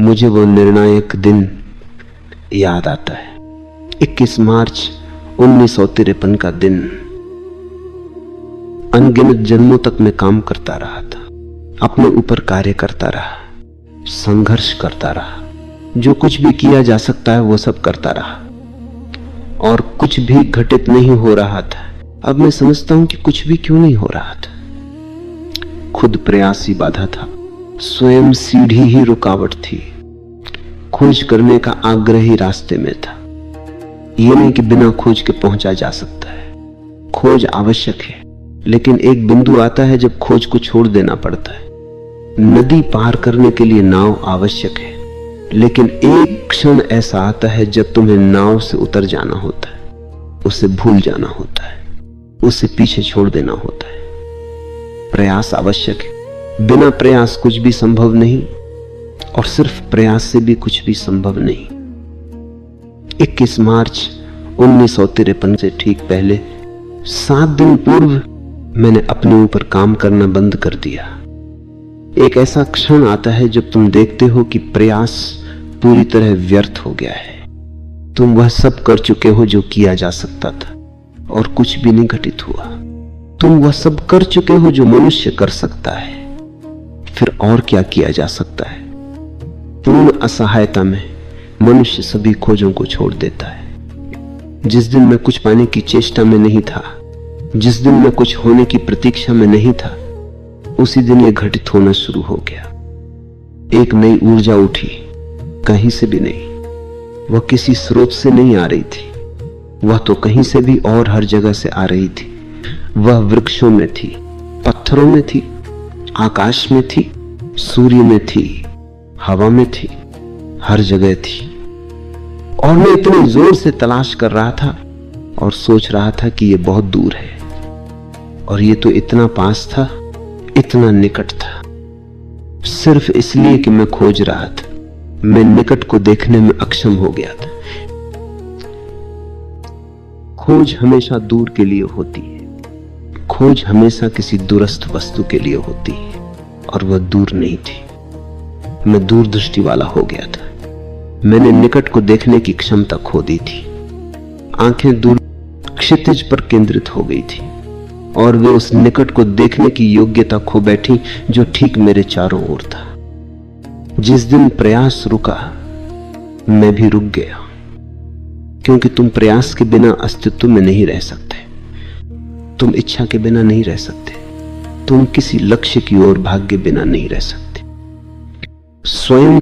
मुझे वो निर्णायक दिन याद आता है। 21 मार्च 1953 का दिन। अनगिनत जन्मों तक मैं काम करता रहा था, अपने ऊपर कार्य करता रहा, संघर्ष करता रहा, जो कुछ भी किया जा सकता है वो सब करता रहा और कुछ भी घटित नहीं हो रहा था। अब मैं समझता हूं कि कुछ भी क्यों नहीं हो रहा था। खुद प्रयास ही बाधा था, स्वयं सीढ़ी ही रुकावट थी, खोज करने का आग्रह ही रास्ते में था। ये नहीं कि बिना खोज के पहुंचा जा सकता है, खोज आवश्यक है, लेकिन एक बिंदु आता है जब खोज को छोड़ देना पड़ता है। नदी पार करने के लिए नाव आवश्यक है, लेकिन एक क्षण ऐसा आता है जब तुम्हें नाव से उतर जाना होता है, उसे भूल जाना होता है, उसे पीछे छोड़ देना होता है। प्रयास आवश्यक है, बिना प्रयास कुछ भी संभव नहीं और सिर्फ प्रयास से भी कुछ भी संभव नहीं। 21 मार्च 1953 से ठीक पहले 7 दिन पूर्व मैंने अपने ऊपर काम करना बंद कर दिया। एक ऐसा क्षण आता है जब तुम देखते हो कि प्रयास पूरी तरह व्यर्थ हो गया है। तुम वह सब कर चुके हो जो किया जा सकता था और कुछ भी नहीं घटित हुआ। तुम वह सब कर चुके हो जो मनुष्य कर सकता है, फिर और क्या किया जा सकता है। पूर्ण असहायता में मनुष्य सभी खोजों को छोड़ देता है। जिस दिन मैं कुछ पाने की चेष्टा में नहीं था, जिस दिन मैं कुछ होने की प्रतीक्षा में नहीं था, उसी दिन यह घटित होना शुरू हो गया। एक नई ऊर्जा उठी, कहीं से भी नहीं। वह किसी स्रोत से नहीं आ रही थी, वह तो कहीं से भी और हर जगह से आ रही थी। वह वृक्षों में थी, पत्थरों में थी, आकाश में थी, सूर्य में थी, हवा में थी, हर जगह थी। और मैं इतने जोर से तलाश कर रहा था और सोच रहा था कि यह बहुत दूर है और यह तो इतना पास था, इतना निकट था। सिर्फ इसलिए कि मैं खोज रहा था, मैं निकट को देखने में अक्षम हो गया था। खोज हमेशा दूर के लिए होती है, खोज हमेशा किसी दूरस्थ वस्तु के लिए होती है और वह दूर नहीं थी। मैं दूरदृष्टि वाला हो गया था, मैंने निकट को देखने की क्षमता खो दी थी। आंखें दूर क्षितिज पर केंद्रित हो गई थी और वे उस निकट को देखने की योग्यता खो बैठी जो ठीक मेरे चारों ओर था। जिस दिन प्रयास रुका, मैं भी रुक गया, क्योंकि तुम प्रयास के बिना अस्तित्व में नहीं रह सकते, तुम इच्छा के बिना नहीं रह सकते, तुम किसी लक्ष्य की ओर भाग्य बिना नहीं रह सकते। स्वयं